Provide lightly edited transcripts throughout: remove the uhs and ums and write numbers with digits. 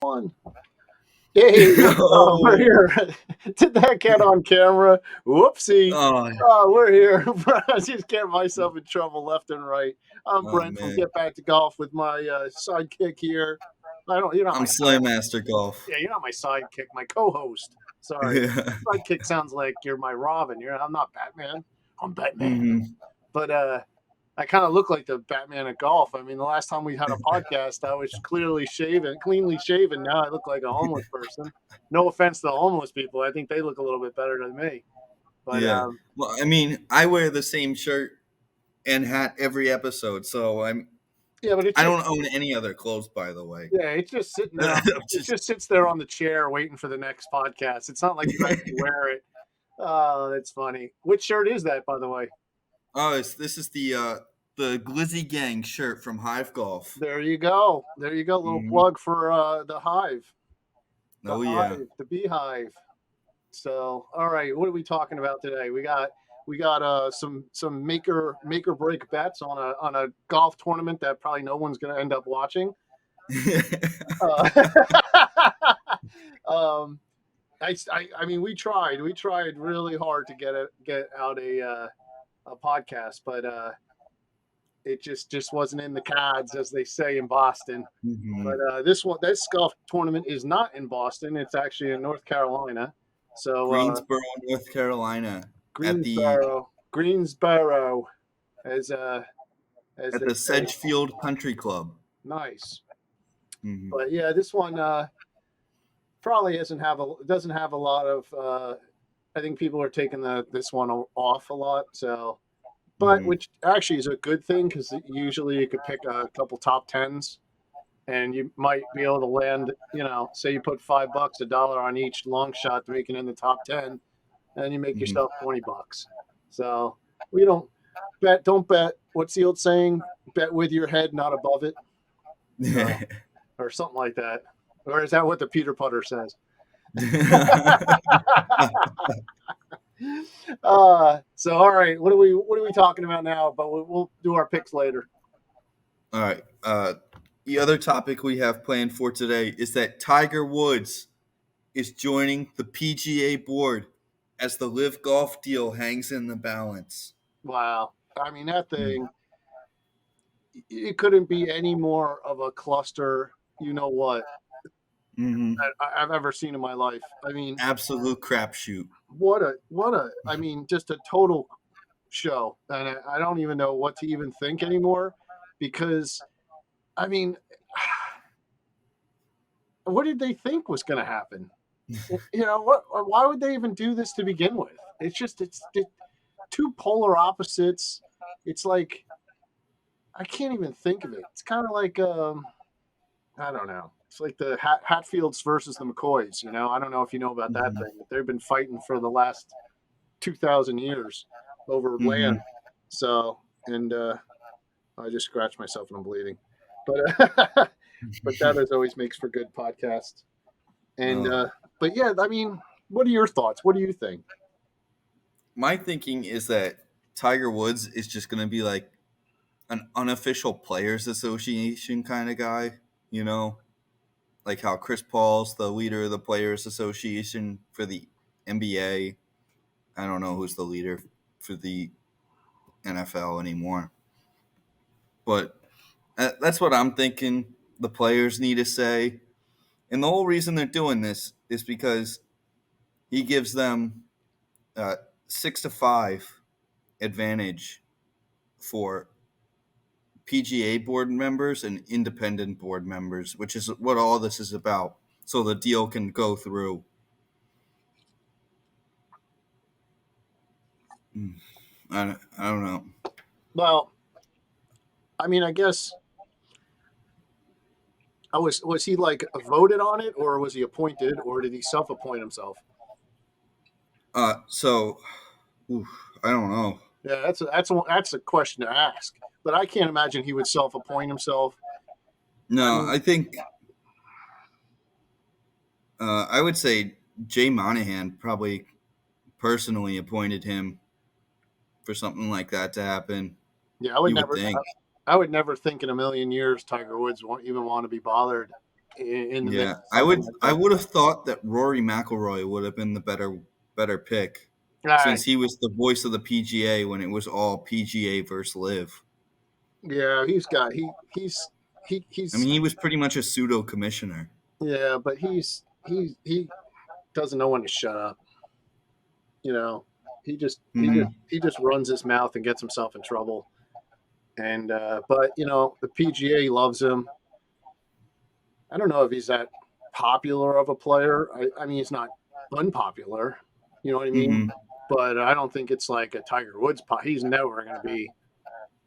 One. Hey, we're No. here. Did that get on camera? Whoopsie. Oh, We're here. I just get myself in trouble left and right. I'm oh Brent from man. Get Back to Golf with my sidekick here. I don't. You're not I'm my side. SlamMasterGolf. Yeah, you're not my sidekick. My co-host. Sorry, Yeah. sidekick sounds like you're my Robin. I'm not Batman. I'm Batman. hmm But I kind of look like the Batman of golf. I mean, the last time we had a podcast, I was cleanly shaven. Now I look like a homeless person. No offense to the homeless people. I think they look a little bit better than me. But Yeah. Well, I mean, I wear the same shirt and hat every episode, so yeah, but it's I just don't own any other clothes, by the way. yeah, it's just sitting there. I'm It just, just sits there on the chair waiting for the next podcast. It's not like you actually wear it. Oh, that's funny. Which shirt is that, by the way? this is the Glizzy Gang shirt from Hive Golf. There you go. There you go. Little hmm plug for the hive, Oh yeah. the beehive. So, all right, what are we talking about today? We got some make or break bets on a golf tournament that probably no one's going to end up watching. Uh, um, I mean, we tried really hard to get out a podcast, but it just wasn't in the cards, as they say in Boston. hmm But this golf tournament is not in Boston; it's actually in North Carolina. So Greensboro, North Carolina, at the Greensboro, as as at they the say. Sedgefield Country Club. Nice, hmm but yeah, this one probably doesn't have a lot of. I think people are taking this one off a lot. So, but hmm which actually is a good thing because usually you could pick a couple top tens and you might be able to land. Say you put $5, $1 on each long shot to make it in the top 10, and you make hmm yourself $20. So we don't bet. What's the old saying? Bet with your head, not above it, so, or something like that. Or is that what the Peter Putter says? So all right, what are we talking about now? But we'll do our picks later. All right. The other topic we have planned for today is that Tiger Woods is joining the PGA board as the Live Golf deal hangs in the balance. Wow, I mean that thing. It couldn't be any more of a cluster. You know what? Mm-hmm. That I've ever seen in my life. I mean, Absolute crapshoot. I mean, just a total show, and I don't even know what to even think anymore, because I mean, what did they think was going to happen? What? Why would they even do this to begin with? It's two polar opposites. It's like I can't even think of it. It's kind of like I don't know. It's like the Hatfields versus the McCoys. I don't know if you know about that Mm-hmm. thing, but they've been fighting for the last 2,000 years over Mm-hmm. land. So, and I just scratched myself and I'm bleeding. But but that as always makes for good podcast. And Oh. but yeah, I mean, what are your thoughts? What do you think? My thinking is that Tiger Woods is just going to be like an unofficial players association kind of guy, you know, like how Chris Paul's the leader of the players association for the NBA. I don't know who's the leader for the NFL anymore, but that's what I'm thinking. The players need to say, and the whole reason they're doing this is because he gives them 6-5 advantage for PGA board members and independent board members, which is what all this is about. So the deal can go through. I don't know. Well, I mean, I guess was he like voted on it, or was he appointed, or did he self-appoint himself? So oof, I don't know. Yeah, that's a question to ask. But I can't imagine he would self-appoint himself. I No, mean, I think I would say Jay Monahan probably personally appointed him for something like that to happen. yeah, You would think. I would never think in a million years Tiger Woods won't even want to be bothered. in the Yeah, midst of something like I that. would have thought that Rory McIlroy would have been the better pick, Uh, since he was the voice of the PGA when it was all PGA versus Live. yeah, I mean, he's he was pretty much a pseudo commissioner. yeah, but he doesn't know when to shut up. You know, Hmm. he just runs his mouth and gets himself in trouble. And but you know, the PGA loves him. I don't know if he's that popular of a player. I mean, he's not unpopular. You know what I mean? Hmm. But I don't think it's like a Tiger Woods. He's never going to be.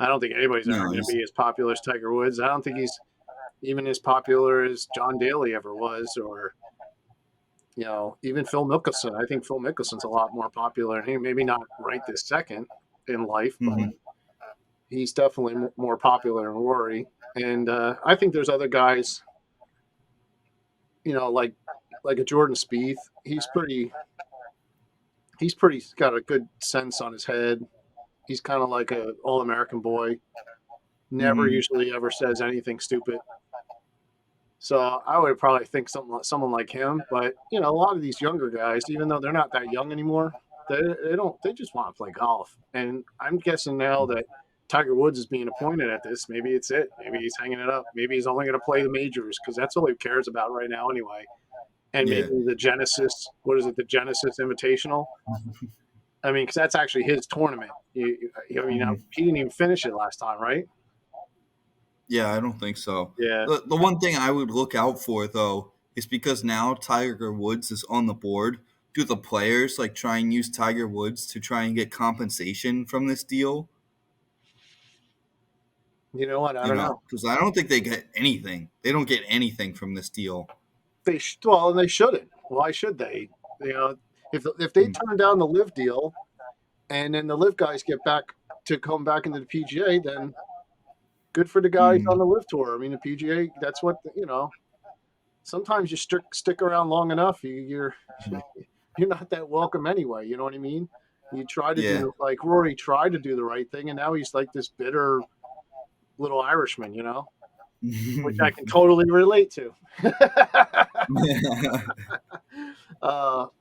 I don't think anybody's ever No, going to he's be as popular as Tiger Woods. I don't think he's even as popular as John Daly ever was, or you know, even Phil Mickelson. I think Phil Mickelson's a lot more popular. He maybe not right this second in life, but hmm he's definitely more popular than Rory. And I think there's other guys, you know, like a Jordan Spieth. He's pretty got a good sense on his head. He's kind of like a all American boy. Never hmm usually ever says anything stupid. So I would probably think someone like him. But you know, a lot of these younger guys, even though they're not that young anymore, they just want to play golf. And I'm guessing now that Tiger Woods is being appointed at this, maybe it's it. Maybe he's hanging it up. Maybe he's only going to play the majors because that's all he cares about right now anyway. And yeah. maybe the Genesis, what is it, the Genesis Invitational? I mean, because that's actually his tournament. I mean, hmm he didn't even finish it last time, right? Yeah, I don't think so. Yeah. The one thing I would look out for though is because now Tiger Woods is on the board. Do the players like try and use Tiger Woods to try and get compensation from this deal? You know what? I You don't know, know. because I don't think they get anything. They don't get anything from this deal. Well, and they shouldn't. Why should they? You know, if they turn down the live deal, and then the live guys get back to come back into the PGA, then good for the guys on Mm-hmm. the live tour. I mean, the PGA. That's what you know. Sometimes you stick around long enough, you're not that welcome anyway. You know what I mean? You try to Yeah. do like Rory tried to do the right thing, and now he's like this bitter little Irishman, you know, which I can totally relate to.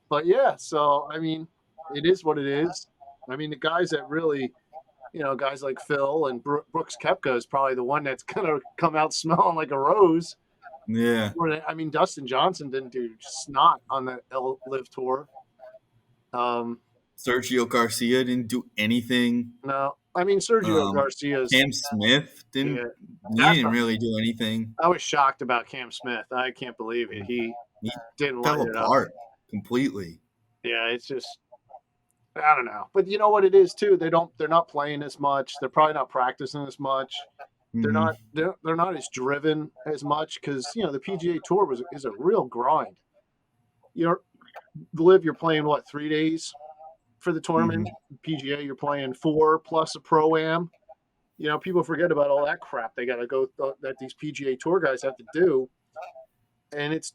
But yeah, so I mean, it is what it is. I mean, the guys that really, you know, guys like Phil and Brooks Koepka is probably the one that's gonna come out smelling like a rose. Yeah. I mean, Dustin Johnson didn't do snot on the Live Tour. Um, Sergio Garcia didn't do anything. no, I mean Sergio Um, Garcia's. Cam Smith didn't. Yeah, He that's didn't not, really do anything. I was shocked about Cam Smith. I can't believe it. He He didn't light fell it up. apart completely. Yeah, it's just I don't know. But you know what it is too? They're not playing as much. They're probably not practicing as much. Hmm They're not as driven as much because you know the PGA Tour is a real grind. You're live you're playing what 3 days for the hmm tournament. PGA you're playing 4 plus a pro am. You know people forget about all that crap they got to go that these PGA Tour guys have to do, and it's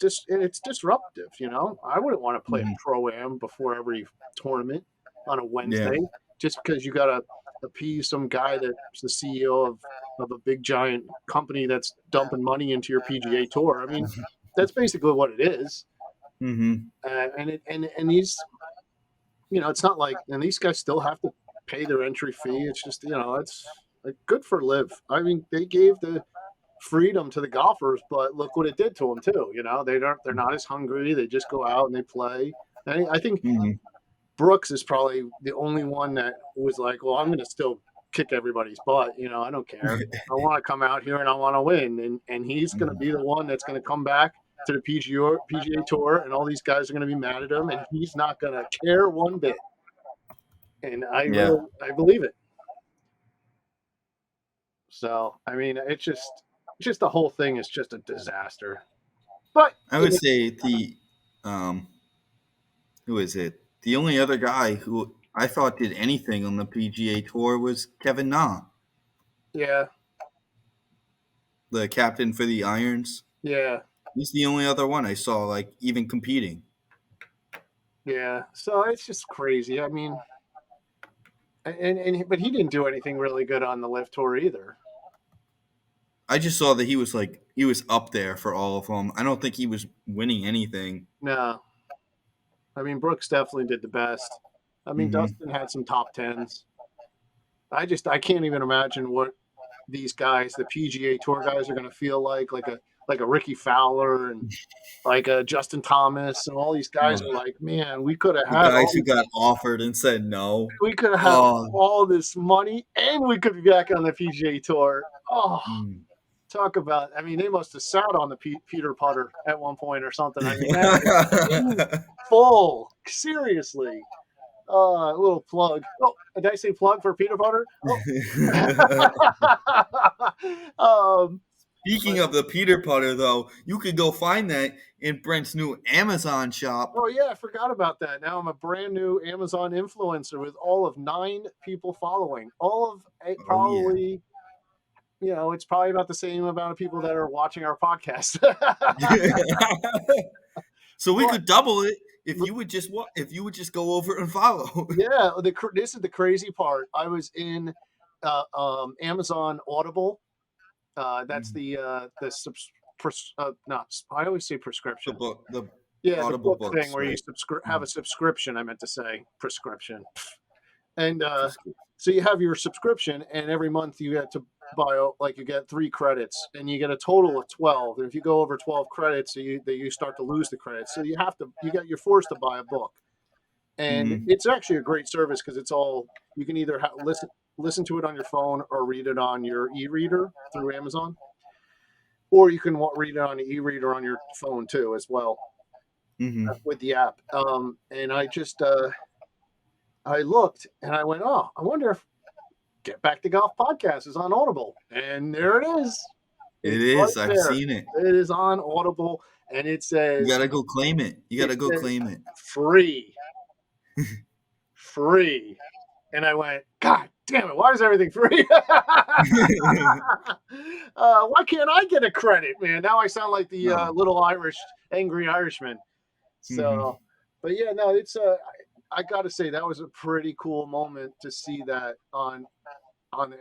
disruptive. You know I wouldn't want to play a hmm pro am before every tournament on a Yeah. Wednesday just because you got to appease some guy that's the CEO of a big giant company that's dumping money into your PGA Tour. I mean, that's basically what it is. hmm And these, you know, it's not like, and these guys still have to pay their entry fee. It's just, you know, it's like good for Live. I mean, they gave the freedom to the golfers, but look what it did to them too. You know, they're not as hungry. They just go out and they play. And I think hmm Brooks is probably the only one that was like, well, I'm going to still kick everybody's butt. You know, I don't care. I want to come out here and I want to win. And he's going to be the one that's going to come back to the PGA Tour, and all these guys are going to be mad at him, and he's not going to care one bit. And Yeah. I believe it. So I mean, it's just the whole thing is just a disaster. But I would say the um who is it? The only other guy who I thought did anything on the PGA tour was Kevin Na, yeah, the captain for the Irons. yeah, He's the only other one I saw like even competing. yeah. So it's just crazy. I mean, but he didn't do anything really good on the lift tour either. I just saw that he was up there for all of them. I don't think he was winning anything. No, I mean Brooks definitely did the best. I mean Hmm. Dustin had some top tens. I can't even imagine what these guys, the PGA Tour guys, are going to feel like a Ricky Fowler and like a Justin Thomas and all these guys Oh, are like, man, we could have the had guys all who these, got offered and said no. we could have had Oh, all this money and we could be back on the PGA Tour. Oh, mm. talk about! I mean, they must have sat on the Peter putter at one point or something. I mean, that was painful. Seriously. A little plug. Oh, did I say plug for Peter Butter? Oh. Speaking But of the Peter Putter, though, you could go find that in Brent's new Amazon shop. oh yeah, I forgot about that. Now I'm a brand new Amazon influencer with all of 9 people following. All of Oh yeah. probably, it's probably about the same amount of people that are watching our podcast. So we But could double it if you would just go over and follow. yeah, this is the crazy part. I was in Amazon Audible. That's Mhm. the not. I always say The prescription. book, the Yeah, the Audible book thing books, where you right? have Mhm. a subscription. I meant to say prescription. And Prescription. so you have your subscription, and every month you get to buy like you get 3 credits, and you get a total of 12. And if you go over 12 credits, you start to lose the credits. So you're forced to buy a book, and Mhm. it's actually a great service because it's all you can either listen to it on your phone or read it on your e-reader through Amazon, or you can read it on the e-reader on your phone too as well Mhm. with the app. And I looked and I went, oh, I wonder if Get Back to Golf podcast is on Audible, and there it is. It It's right is. I've there. seen it. It is on Audible, and You gotta go claim it. You it gotta go says claim it. free, free, and I went, God damn it! Why is everything free? Why can't I get a credit, man? Now I sound like the No. little angry Irishman. Mhm. So, but yeah, no, it's I got to say that was a pretty cool moment to see that on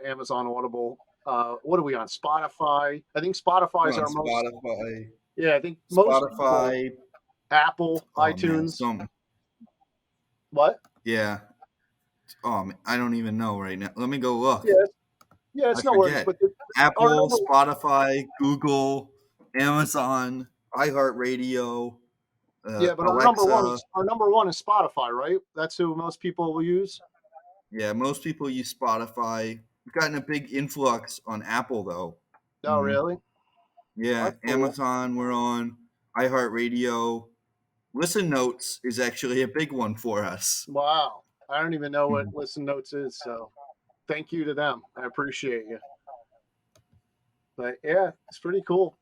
Amazon Audible. What are we on Spotify? I think Spotify We're is on our most. Spotify. Yeah, I think most people. Spotify. Apple, Oh man, iTunes. What? yeah. Oh, man, I don't even know right now. Let me go look. Yeah, yeah, I it's no worries. forget. But our Apple, number, Spotify, Google, Amazon, iHeartRadio, yeah, but Alexa. our number one is Spotify, right? That's who most people will use. Yeah, most people use Spotify. We've gotten a big influx on Apple though. Oh, Hmm. really? Yeah, That's cool. Amazon. We're on iHeartRadio. Listen Notes is actually a big one for us. Wow, I don't even know what Mhm. Listen Notes is. So thank you to them. I appreciate you. But yeah, it's pretty cool.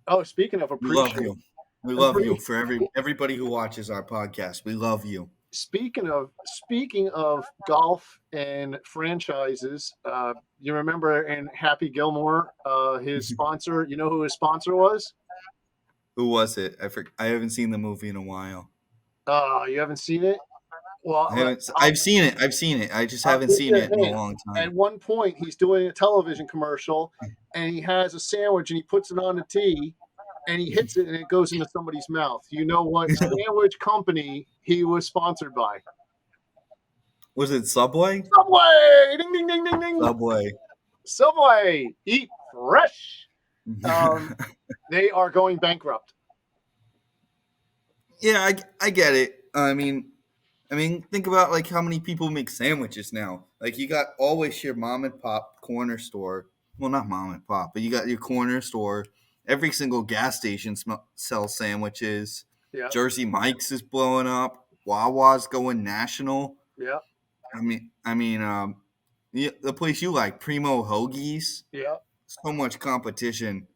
Oh, speaking of We love appreciate, you. We love you appreciate for everybody who watches our podcast. We love you. speaking of golf and franchises, you remember in Happy Gilmore, his sponsor. You know who his sponsor was? Who was it? I haven't seen the movie in a while. You haven't seen it? Well, I haven't. I've seen it. I've seen it. I just I'll haven't give seen you it a in a hint. long At time. one point, he's doing a television commercial, and he has a sandwich, and he puts it on the tee, and he hits it, and it goes into somebody's mouth. You know what sandwich company he was sponsored by? Was it Subway? Subway! Ding, ding, ding, ding, ding. Subway. Subway! Eat fresh. Um, they are going bankrupt. Yeah, I get it. I mean, think about like how many people make sandwiches now. Like you got always your mom and pop corner store. Well, not mom and pop, but you got your corner store. Every single gas station sells sandwiches. Yeah, Jersey Mike's is blowing up. Wawa's going national. yeah, The place you like, Primo Hoagies. yeah, So much competition,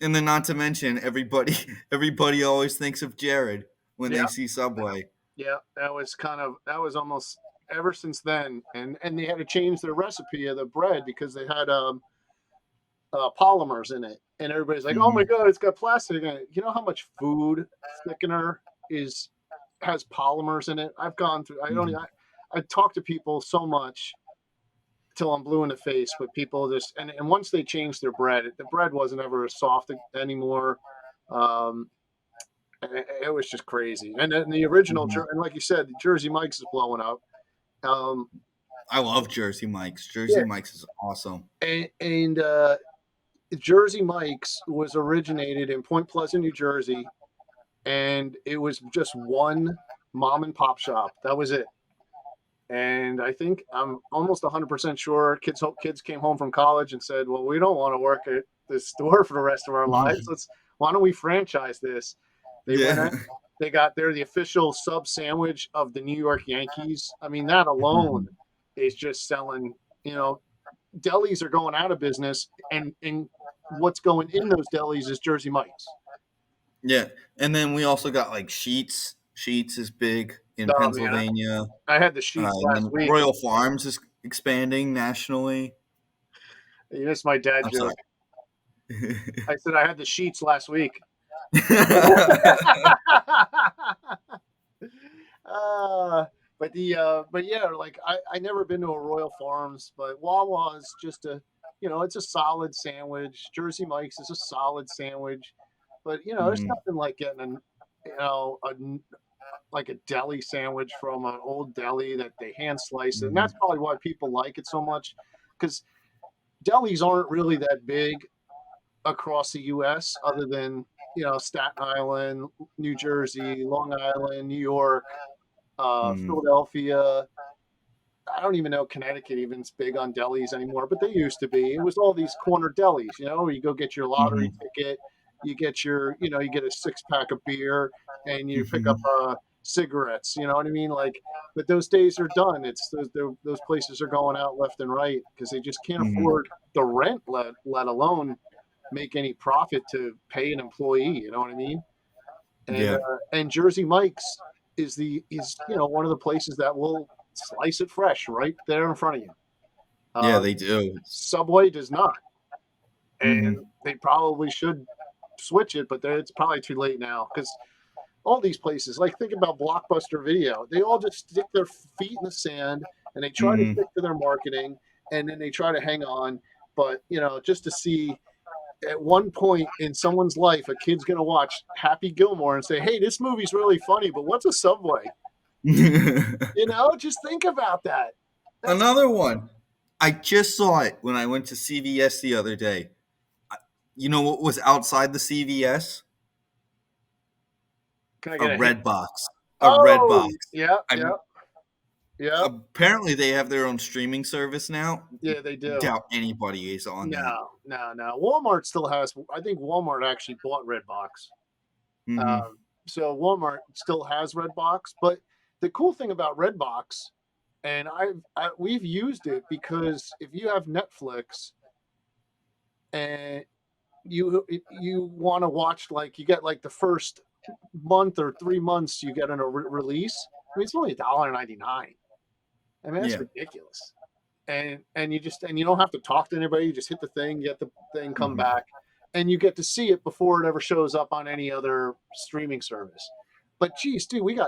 and then not to mention everybody. Everybody always thinks of Jared when yeah, they see Subway. yeah. That was almost ever since then, and they had to change their recipe of the bread because they had polymers in it, and everybody's like, "Oh my Hmm. god, it's got plastic in it." You know how much food thickener is has polymers in it? I've gone through. I don't. Hmm. I talk to people so much till I'm blue in the face. But people just and once they changed their bread, the bread wasn't ever as soft anymore. Um, it was just crazy. And then the original, Mhm. and like you said, Jersey Mike's is blowing up. Um, I love Jersey Mike's. Jersey yeah, Mike's is awesome. and Jersey Mike's was originated in Point Pleasant, New Jersey, and it was just one mom and pop shop. That was it. And I think I'm almost 100% sure kids came home from college and said, "Well, we don't want to work at this store for the rest of our lives. Why don't we franchise this?" They went Yeah. out, they're the official sub sandwich of the New York Yankees. I mean, that alone is just selling, you know, delis are going out of business, and what's going in those delis is Jersey Mike's. Yeah. And then we also got like Sheets. Sheets is big in Oh man, Pennsylvania. I had the sheets And last then week. Royal Farms is expanding nationally. You missed my dad I'm sorry. joke. I said I had the sheets last week. uh, but yeah, like I never been to a Royal Farms, but Wawa is just it's a solid sandwich. Jersey Mike's is a solid sandwich, but there's Mhm. nothing like getting like a deli sandwich from an old deli that they hand slice it, and that's Mhm. probably why people like it so much, because delis aren't really that big across the U.S. other than Staten Island, New Jersey, Long Island, New York, Mhm. Philadelphia. I don't even know Connecticut even's big on delis anymore, but they used to be. It was all these corner delis, where you go get your lottery Mhm. ticket, you get you get a 6 pack of beer, and you pick up Mhm. cigarettes. You know what I mean? Like, but those days are done. It's those places are going out left and right because they just can't Mhm. afford the rent, let alone make any profit to pay an employee. You know what I mean? Yeah. And Jersey Mike's is one of the places that will slice it fresh right there in front of you. Yeah, Uh, they do. Subway does not, Mhm. and they probably should switch it, but it's probably too late now because all these places, like think about Blockbuster Video, they all just stick their feet in the sand and they try to Mhm. stick to their marketing, and then they try to hang on. But just to see at one point in someone's life, a kid's going to watch Happy Gilmore and say, "Hey, this movie's really funny, but what's a Subway?" Just think about that. That's Another one. I just saw it when I went to CVS the other day. You know what was outside the CVS? Can I A get a hint? red box. A red Oh, box. yeah, I yeah, yeah, apparently they have their own streaming service now. yeah. They do. Doubt anybody is on that. No, no, no. Walmart still has. I think Walmart actually bought Redbox. Hmm. So Walmart still has Redbox. But the cool thing about Redbox, and we've used it because if you have Netflix and you want to watch, like, you get like the first month or 3 months you get in a release. I mean, it's only $1.99. I mean, that's Yeah. ridiculous. And you don't have to talk to anybody. You just hit the thing, get the thing, come Hmm. back, and you get to see it before it ever shows up on any other streaming service. But geez, dude, we Hmm.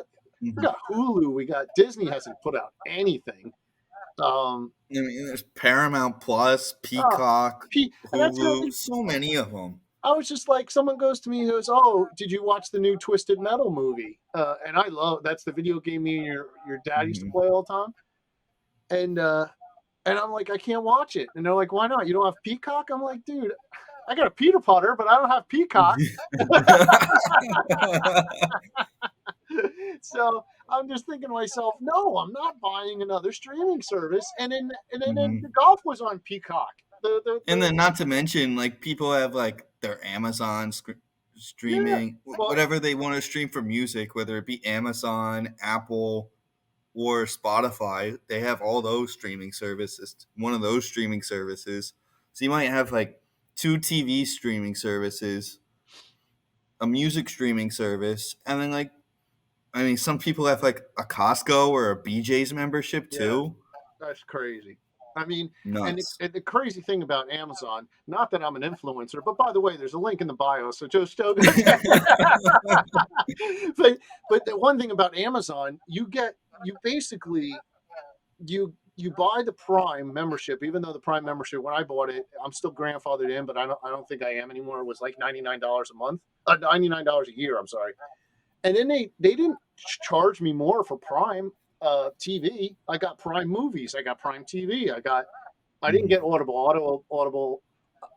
got Hulu, we got Disney hasn't put out anything. Um, I mean, there's Paramount Plus, uh, Peacock, and that's the other Hulu, thing. so many of them. I was just like, someone goes to me and goes, "Oh, did you watch the new Twisted Metal movie?" And I love that's the video game me and your dad used to Hmm. play all the time. And I'm like, I can't watch it. And they're like, why not? You don't have Peacock? I'm like, dude, I got a Peter Putter, but I don't have Peacock. So I'm just thinking to myself, no, I'm not buying another streaming service. And then the Hmm. golf was on Peacock. And then, not to mention, like people have like their Amazon Yeah. streaming, Well, whatever they want to stream for music, whether it be Amazon, Apple, or Spotify. They have all those streaming services. One of those streaming services. So you might have like two TV streaming services, a music streaming service, and then like I mean, some people have like a Costco or a BJ's membership yeah, too. that's crazy. I mean, Nuts. and the crazy thing about Amazon, not that I'm an influencer, but by the way, there's a link in the bio, so just go check. but but the one thing about Amazon, you basically you you buy the Prime membership, even though the Prime membership, when I bought it, I'm still grandfathered in, but I don't think I am anymore. It was like $99 a month, $99 a year. I'm sorry. And then they didn't charge me more for Prime TV. I got Prime movies. I got Prime TV. I didn't get Audible. Audible.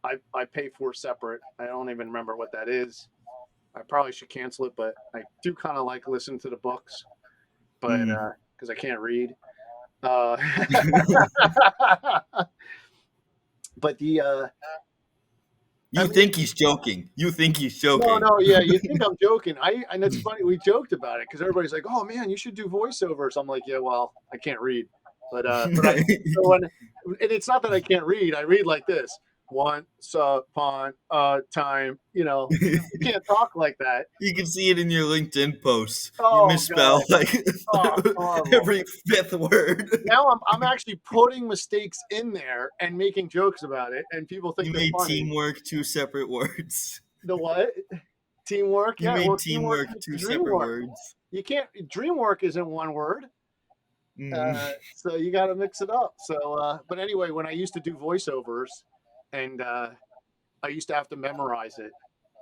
I pay for separate. I don't even remember what that is. I probably should cancel it, but I do kind of like listen to the books, but because I can't read. But the You think he's joking. You think he's joking. no, yeah, you think I'm joking. And it's funny, we joked about it because everybody's like, "Oh man, you should do voiceovers." I'm like, "Yeah, well, I can't read." But so and it's not that I can't read. I read like this. Once upon a time, you can't talk like that. You can see it in your LinkedIn posts. Oh, You misspell God. every fifth word. Now I'm actually putting mistakes in there and making jokes about it, and people think You they're made funny. Teamwork two separate words. The what? Teamwork? You Yeah, made well, teamwork two separate words. You can't. Dreamwork isn't one word. So you got to mix it up. So, but anyway, when I used to do voiceovers, and I used to have to memorize it,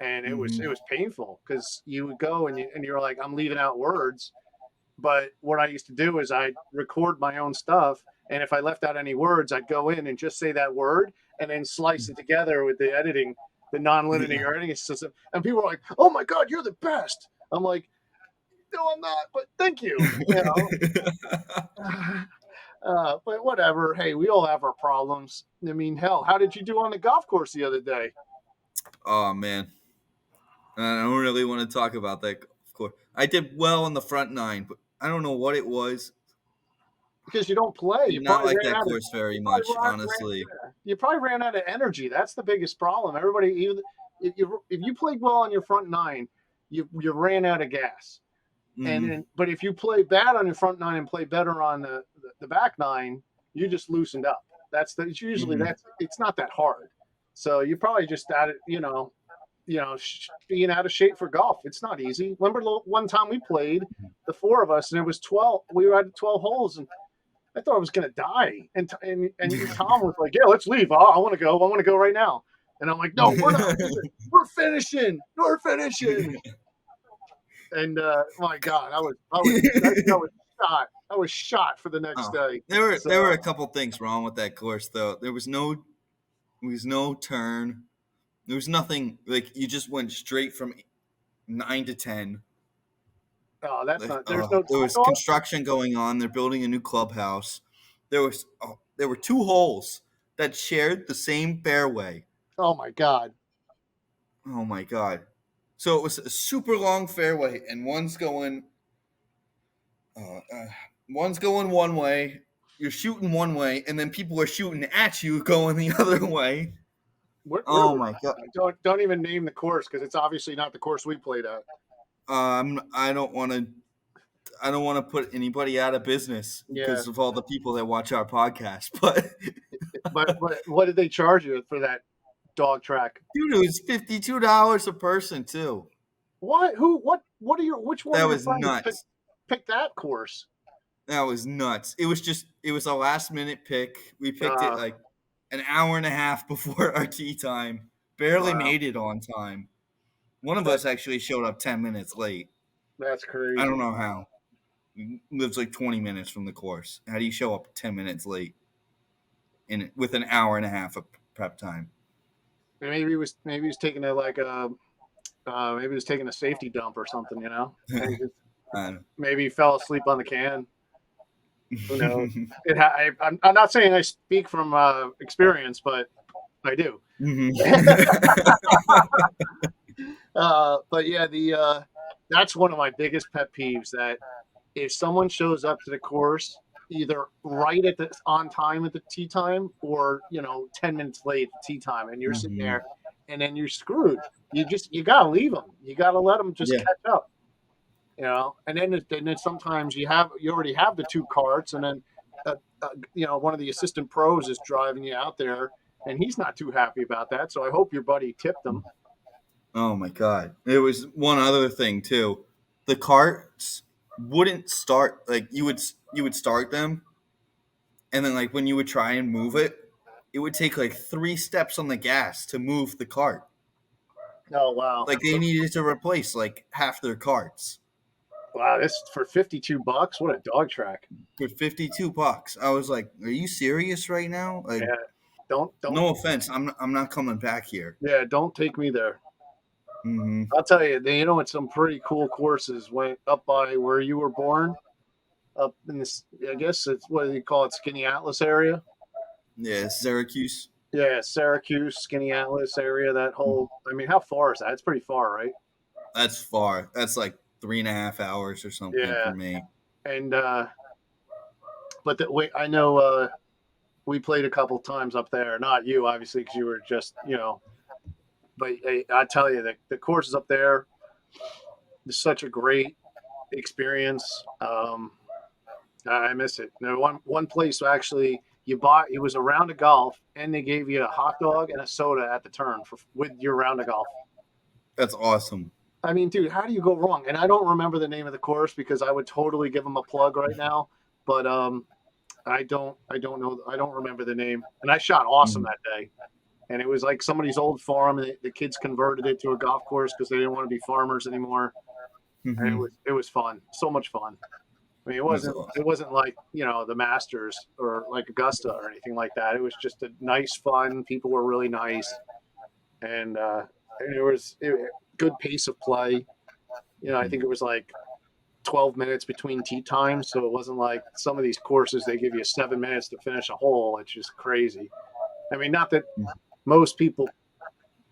and it was painful because you would go and you're like, I'm leaving out words. But what I used to do is I'd record my own stuff, and if I left out any words, I'd go in and just say that word, and then slice it together with the editing, the non-linear editing system. And people are like, "Oh my God, you're the best!" I'm like, "No, I'm not, but thank you." But whatever. Hey, we all have our problems. I mean, hell, how did you do on the golf course the other day? Oh man, I don't really want to talk about that. Of course, I did well on the front nine, but I don't know what it was. Because you don't play. I did not like that course very much, honestly. You probably ran out of energy. That's the biggest problem. Everybody, even if you played well on your front nine, you ran out of gas. And then, but if you play bad on your front nine and play better on the back nine, you just loosened up. It's usually it's not that hard. So you probably just added, being out of shape for golf. It's not easy. Remember one time we played, the four of us, and it was 12. We were at 12 holes, and I thought I was gonna die. And Tom was like, "Yeah, let's leave. I want to go. I want to go right now." And I'm like, "No, we're not. We're finishing. We're finishing." And my God, I was shot. I was shot for the next day. There were a couple things wrong with that course, though. There was no turn. There was nothing, like, you just went straight from 9 to 10. Oh, that's not. There was construction going on. They're building a new clubhouse. There were two holes that shared the same fairway. Oh my God. Oh my God. So it was a super long fairway, and one's going one way. You're shooting one way, and then people are shooting at you going the other way. Oh my God! Don't even name the course because it's obviously not the course we played at. I don't want to put anybody out of business because of all the people that watch our podcast. But what did they charge you for that dog track? Dude, it was $52 a person too. What? What are your? Which one? That was nuts. Pick that course. That was nuts. It was a last minute pick. We picked it like an hour and a half before our tee time. Barely made it on time. One of us actually showed up 10 minutes late. That's crazy. I don't know how. He lives like 20 minutes from the course. How do you show up 10 minutes late with an hour and a half of prep time? Maybe he was taking maybe he was taking a safety dump or something, Maybe he fell asleep on the can. Who knows? I'm not saying I speak from experience, but I do. But yeah, that's one of my biggest pet peeves, that if someone shows up to the course either right on time at the tee time or 10 minutes late at the tee time, and you're sitting there, and then you're screwed. You gotta leave them. You gotta let them just catch up. And then sometimes you already have the two carts, and then one of the assistant pros is driving you out there, and he's not too happy about that. So I hope your buddy tipped him. Oh my God! There was one other thing too. The carts wouldn't start. Like you would start them, and then like when you would try and move it, it would take like 3 steps on the gas to move the cart. Oh wow. Like they needed to replace like half their carts Wow, this for $52. What a dog track. for $52. I was like, "Are you serious right now?" Like, Yeah. Don't no offense, I'm not coming back here. yeah, don't take me there. Mm-hmm. I'll tell you, you know, it's some pretty cool courses went up by where you were born, up in this. I guess it's what do you call it, Skinny Atlas area. Yeah, Syracuse. Yeah, Syracuse, Skinny Atlas area. That whole. I mean, how far is that? It's pretty far, right? That's far. That's like 3.5 hours or something Yeah, for me. and but I know we played a couple times up there. Not you, obviously, because you were just But I tell you, the courses up there is such a great experience. I miss it. Now, one place actually it was a round of golf, and they gave you a hot dog and a soda at the turn with your round of golf. That's awesome. I mean, dude, how do you go wrong? And I don't remember the name of the course because I would totally give them a plug right now, but I don't know. I don't remember the name. And I shot awesome that day. And it was like somebody's old farm, and the kids converted it to a golf course because they didn't want to be farmers anymore. Mm-hmm. And it was fun, so much fun. I mean, it wasn't like the Masters or like Augusta or anything like that. It was just a nice, fun. People were really nice, and it was good pace of play. I think it was like 12 minutes between tee times, so it wasn't like some of these courses they give you 7 minutes to finish a hole. It's just crazy. I mean, not that most people,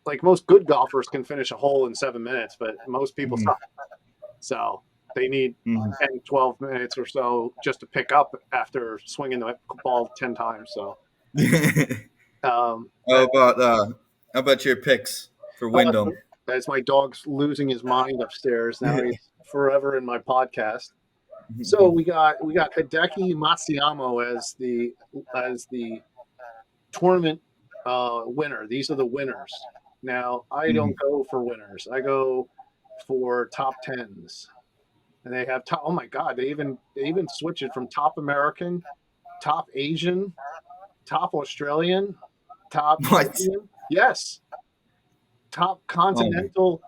like most good golfers, can finish a hole in 7 minutes, but most people suck. So they need 10, 12 minutes or so just to pick up after swinging the ball 10 times. So, how about your picks for Wyndham? As my dog's losing his mind upstairs now, he's forever in my podcast. So we got Hideki Matsuyama as the tournament winner. These are the winners. Now I don't go for winners. I go for top tens. And they have top. Oh my God! They even switch it from top American, top Asian, top Australian, top Indian. Yes, top continental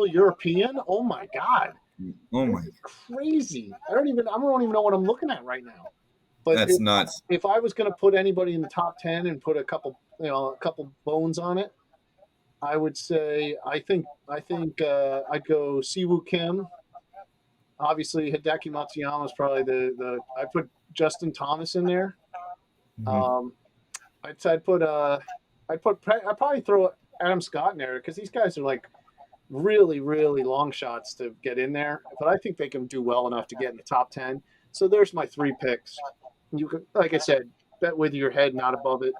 European. Oh my God! Oh my! Crazy! I don't even know what I'm looking at right now. But that's nuts. If I was going to put anybody in the top 10 and put a couple bones on it, I would say I think I'd go Siwoo Kim. Obviously, Hideki Matsuyama is probably the. I put Justin Thomas in there. I'd probably throw Adam Scott in there because these guys are like really, really long shots to get in there. But I think they can do well enough to get in the top 10. So there's my 3 picks. You could, like I said, bet with your head, not above it.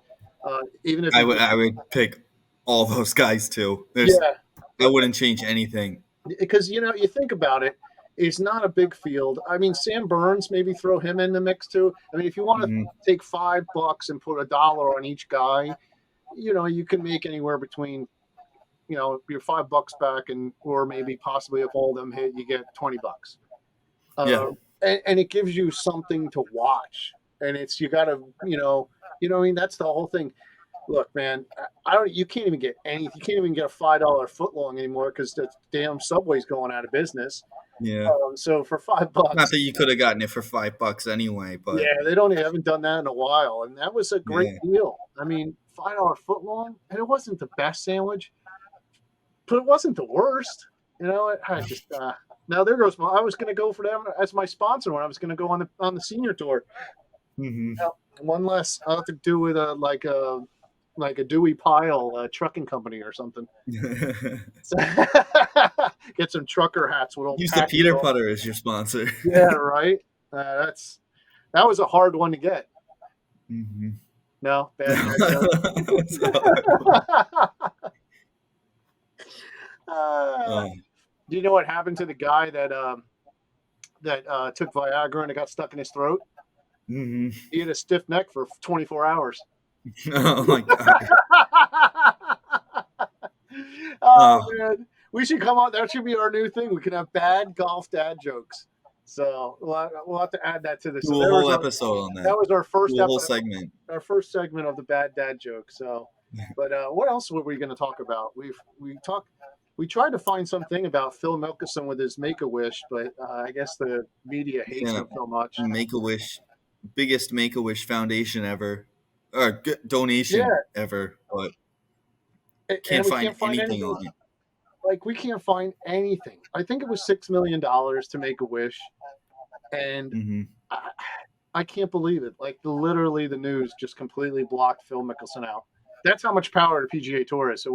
Even if I would pick all those guys too. I wouldn't change anything because you think about it. It's not a big field. I mean, Sam Burns, maybe throw him in the mix too. I mean, if you want to take $5 and put $1 on each guy, you can make anywhere between, your $5 back or maybe possibly if all of them hit, you get $20. And it gives you something to watch. And it's you got to, I mean, that's the whole thing. Look, man, you can't even get anything. You can't even get a $5 footlong anymore because the damn Subway's going out of business. Yeah. So for $5, not that you could have gotten it for $5 anyway, but they haven't done that in a while, and that was a great deal. I mean, $5 footlong, and it wasn't the best sandwich, but it wasn't the worst. I just now there goes I was going to go for them as my sponsor when I was going to go on the senior tour. Now, one less I'll have to do with like a Dewey Pile trucking company or something. Get some trucker hats. Use the Peter Putter as your sponsor. Yeah, right. That was a hard one to get. No, bad. Do you know what happened to the guy that took Viagra and it got stuck in his throat? He had a stiff neck for 24 hours. Oh my God. Man, we should come on. That should be our new thing. We can have bad golf dad jokes. So we'll have to add that to this. Do So a whole episode on that that. was our first Do a whole segment. our first segment of the bad dad joke. So, but what else were we going to talk about? We tried to find something about Phil Mickelson with his Make-A-Wish, but I guess the media hates him so much. Make-A-Wish, biggest Make-A-Wish foundation ever, or donation ever, but can't find anything on it. Like, we can't find anything. I think it was $6 million to make a wish, and I can't believe it. Like, literally, the news just completely blocked Phil Mickelson out. That's how much power the PGA Tour is. So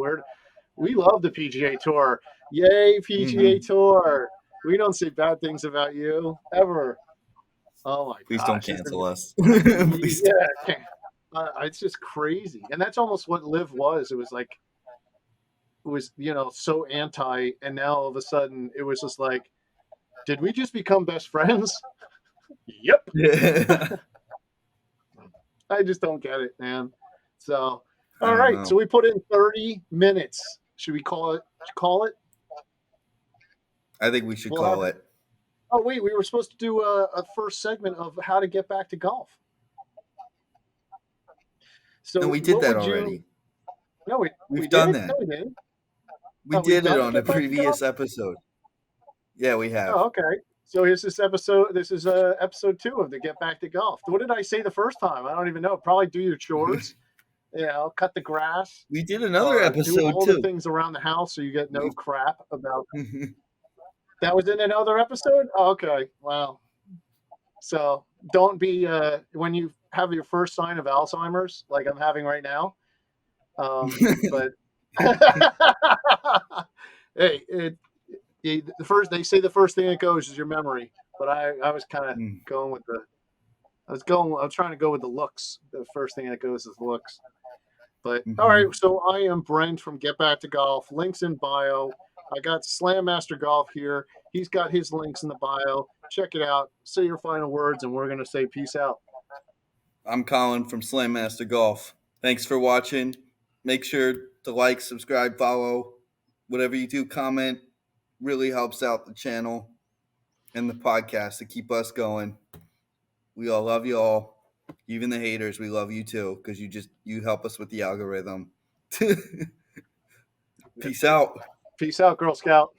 we love the PGA Tour. Yay, PGA Tour! We don't say bad things about you ever. Oh my Please gosh. don't cancel us. Please. Yeah, it's just crazy, and that's almost what Liv was. It was like, it was, so anti, and now all of a sudden it was just like, did we just become best friends? Yep. Yeah. I just don't get it, man. So, all right. So we put in 30 minutes. Should we call it? I think we should call it. Oh, wait. We were supposed to do a first segment of how to get back to golf. So no, we did that already. No, we've done that. No, we didn't. We did it on a previous episode. Yeah, we have. Oh, okay. So here's this episode. This is episode 2 of the Get Back to Golf. What did I say the first time? I don't even know. Probably do your chores. Cut the grass. We did another episode do all too. the things around the house so you get no crap about. That was in another episode? Oh, okay. Wow. So don't be when you have your first sign of Alzheimer's, like I'm having right now. But hey, they say the first thing that goes is your memory, but I was kind of going with I was trying to go with the looks. The first thing that goes is looks. But all right, so I am Brent from Get Back to Golf. Links in bio. I got SlamMasterGolf here. He's got his links in the bio. Check it out. Say your final words, and we're going to say peace out. I'm Colin from SlamMasterGolf. Thanks for watching. Make sure to like, subscribe, follow. Whatever you do, comment. Really helps out the channel and the podcast to keep us going. We all love you all. Even the haters, we love you too, because you help us with the algorithm. Peace out. Peace out, Girl Scout.